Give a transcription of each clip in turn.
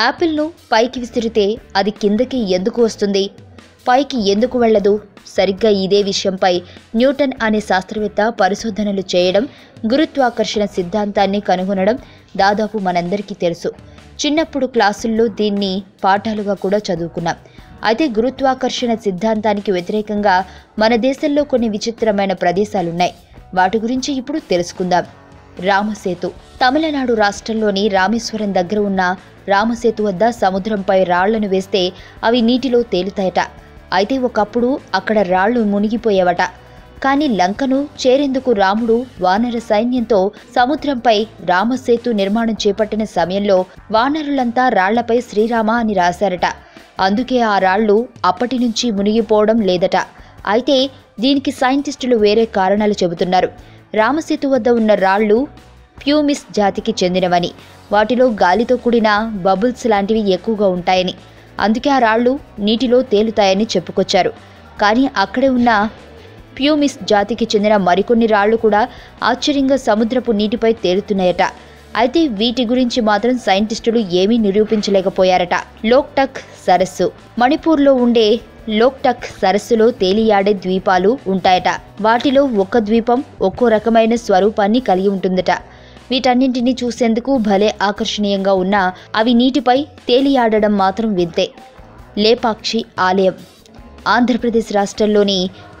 యాపిల్ను పైకి విసిరితే అది కిందకి ఎందుకు వస్తుంది, పైకి ఎందుకు వెళ్ళదు? సరిగ్గా ఇదే విషయంపై న్యూటన్ అనే శాస్త్రవేత్త పరిశోధనలు చేయడం, గురుత్వాకర్షణ సిద్ధాంతాన్ని కనుగొనడం దాదాపు మనందరికీ తెలుసు. చిన్నప్పుడు క్లాసుల్లో దీన్ని పాఠాలుగా కూడా చదువుకున్నాం. అయితే గురుత్వాకర్షణ సిద్ధాంతానికి వ్యతిరేకంగా మన దేశంలో కొన్ని విచిత్రమైన ప్రదేశాలున్నాయి. వాటి గురించి ఇప్పుడు తెలుసుకుందాం. రామసేతు. తమిళనాడు రాష్ట్రంలోని రామేశ్వరం దగ్గర ఉన్న రామసేతు వద్ద సముద్రంపై రాళ్లను వేస్తే అవి నీటిలో తేలుతాయట. అయితే ఒకప్పుడు అక్కడ రాళ్లు మునిగిపోయేవట. కానీ లంకను చేరేందుకు రాముడు వానర సైన్యంతో సముద్రంపై రామసేతు నిర్మాణం చేపట్టిన సమయంలో వానరులంతా రాళ్లపై శ్రీరామ అని రాశారట. అందుకే ఆ రాళ్లు అప్పటి నుంచి మునిగిపోవడం లేదట. అయితే దీనికి సైంటిస్టులు వేరే కారణాలు చెబుతున్నారు. రామసేతు వద్ద ఉన్న రాళ్లు ప్యూమిస్ జాతికి చెందినవని, వాటిలో గాలితో కూడిన బబుల్స్ లాంటివి ఎక్కువగా ఉంటాయని, అందుకే ఆ రాళ్లు నీటిలో తేలుతాయని చెప్పుకొచ్చారు. కానీ అక్కడే ఉన్న ప్యూమిస్ జాతికి చెందిన మరికొన్ని రాళ్లు కూడా ఆశ్చర్యంగా సముద్రపు నీటిపై తేలుతున్నాయట. అయితే వీటి గురించి మాత్రం సైంటిస్టులు ఏమీ నిరూపించలేకపోయారట. లోక్టక్ సరస్సు. మణిపూర్లో ఉండే లోక్టక్ సరస్సులో తేలియాడే ద్వీపాలు ఉంటాయట. వాటిలో ఒక్క ద్వీపం ఒక్కో రకమైన స్వరూపాన్ని కలిగి ఉంటుందట. వీటన్నింటినీ చూసేందుకు భలే ఆకర్షణీయంగా ఉన్నా అవి నీటిపై తేలియాడడం మాత్రం వింతే. లేపాక్షి ఆలయం. ఆంధ్రప్రదేశ్ రాష్ట్రంలోని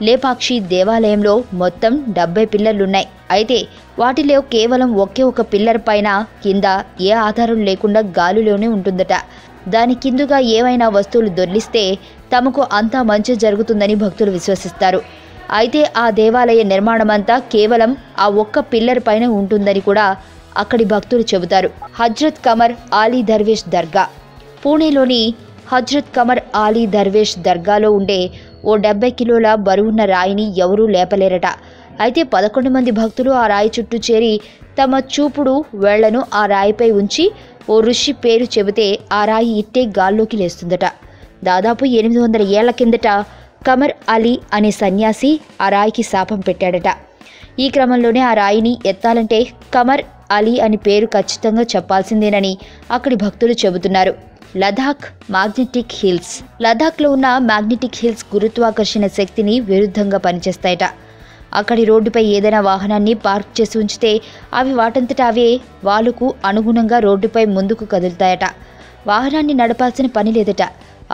లేపాక్షి దేవాలయంలో మొత్తం 70 పిల్లర్లున్నాయి. అయితే వాటిలో కేవలం ఒకే ఒక పిల్లర్ పైన కింద ఏ ఆధారం లేకుండా గాలిలోనే ఉంటుందట. దాని కిందుగా ఏవైనా వస్తువులు దొర్లిస్తే తమకు అంతా మంచి జరుగుతుందని భక్తులు విశ్వసిస్తారు. అయితే ఆ దేవాలయ నిర్మాణమంతా కేవలం ఆ ఒక్క పిల్లర్ పైన ఉంటుందని కూడా అక్కడి భక్తులు చెబుతారు. హజ్రత్ కమర్ ఆలీ దర్వేష్ దర్గా. పూణేలోని హజ్రత్ కమర్ ఆలీ దర్వేష్ దర్గాలో ఉండే ఓ 70 కిలోల బరువున్న రాయిని ఎవరూ లేపలేరట. అయితే 11 మంది భక్తులు ఆ రాయి చుట్టూ చేరి తమ చూపుడు వేళ్లను ఆ రాయిపై ఉంచి ఓ ఋషి పేరు చెబితే ఆ రాయి ఇట్టే గాల్లోకి లేస్తుందట. దాదాపు 800 ఏళ్ల కిందట కమర్ అలీ అనే సన్యాసి ఆ రాయికి శాపం పెట్టాడట. ఈ క్రమంలోనే ఆ రాయిని ఎత్తాలంటే కమర్ అలీ అని పేరు ఖచ్చితంగా చెప్పాల్సిందేనని అక్కడి భక్తులు చెబుతున్నారు. Ladakh magnetic hills. లదాఖ్లో ఉన్న మ్యాగ్నెటిక్ హిల్స్ గురుత్వాకర్షణ శక్తిని విరుద్ధంగా పనిచేస్తాయట. అక్కడి రోడ్డుపై ఏదైనా వాహనాన్ని పార్క్ చేసి ఉంచితే అవి వాటంతటా అవే వాలుకు అనుగుణంగా రోడ్డుపై ముందుకు కదులుతాయట. వాహనాన్ని నడపాల్సిన పని లేదట,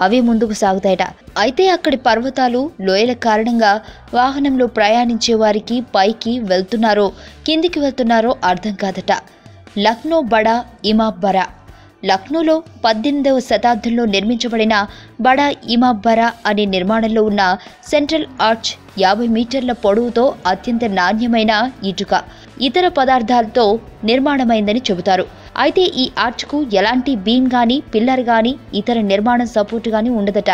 అవే ముందుకు సాగుతాయట. అయితే అక్కడి పర్వతాలు, లోయల కారణంగా వాహనంలో ప్రయాణించే వారికి పైకి వెళ్తున్నారో కిందికి వెళ్తున్నారో అర్థం కాదట. లక్నో బడా ఇమాబ్బరా. లక్నోలో 18వ శతాబ్దంలో నిర్మించబడిన బడా ఇమాబ్బరా అనే నిర్మాణంలో ఉన్న సెంట్రల్ ఆర్చ్ 50 మీటర్ల పొడవుతో అత్యంత నాణ్యమైన ఇటుక, ఇతర పదార్థాలతో నిర్మాణమైందని చెబుతారు. అయితే ఈ ఆర్చ్కు ఎలాంటి బీమ్ గాని, పిల్లర్ గాని, ఇతర నిర్మాణ సపోర్ట్ గాని ఉండదట.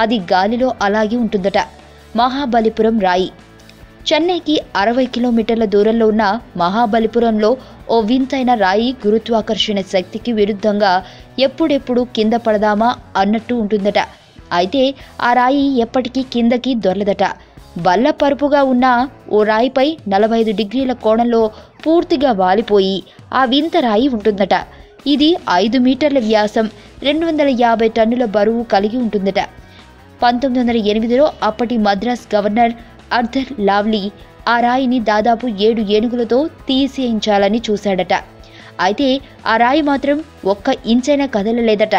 అది గాలిలో అలాగే ఉంటుందట. మహాబలిపురం రాయి. చెన్నైకి 60 కిలోమీటర్ల దూరంలో ఉన్న మహాబలిపురంలో ఓ వింతైన రాయి గురుత్వాకర్షణ శక్తికి విరుద్ధంగా ఎప్పుడెప్పుడు కింద పడదామా అన్నట్టు ఉంటుందట. అయితే ఆ రాయి ఎప్పటికీ కిందకి దొర్లదట. బల్లపరుపుగా ఉన్న ఓ రాయిపై 45 డిగ్రీల కోణంలో పూర్తిగా వాలిపోయి ఆ వింత రాయి ఉంటుందట. ఇది 5 మీటర్ల వ్యాసం, 250 టన్నుల బరువు కలిగి ఉంటుందట. 1908లో అప్పటి మద్రాస్ గవర్నర్ ఆర్థర్ లావ్లీ ఆ రాయిని దాదాపు 7 ఏనుగులతో తీసేయించాలని చూశాడట. అయితే ఆ రాయి మాత్రం ఒక్క ఇంచైనా కదలలేదట.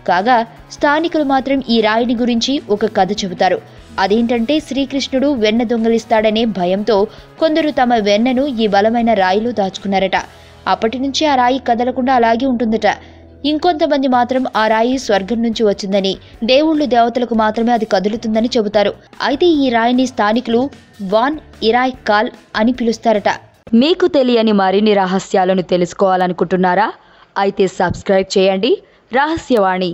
కాగా స్థానికులు మాత్రం ఈ రాయిని గురించి ఒక కథ చెబుతారు. అదేంటంటే శ్రీకృష్ణుడు వెన్న దొంగలిస్తాడనే భయంతో కొందరు తమ వెన్నను ఈ బలమైన రాయిలో దాచుకున్నారట. అప్పటి నుంచి ఆ రాయి కదలకుండా అలాగే ఉంటుందట. ఇంకొంతమంది మాత్రం ఆ రాయి స్వర్గం నుంచి వచ్చిందని, దేవుళ్ళు దేవతలకు మాత్రమే అది కదులుతుందని చెబుతారు. అయితే ఈ రాయిని స్థానికులు వాన్ ఇరాయ్ కాల్ అని పిలుస్తారట. మీకు తెలియని మరిన్ని రహస్యాలను తెలుసుకోవాలనుకుంటున్నారా? అయితే సబ్స్క్రైబ్ చేయండి రహస్యవాణి.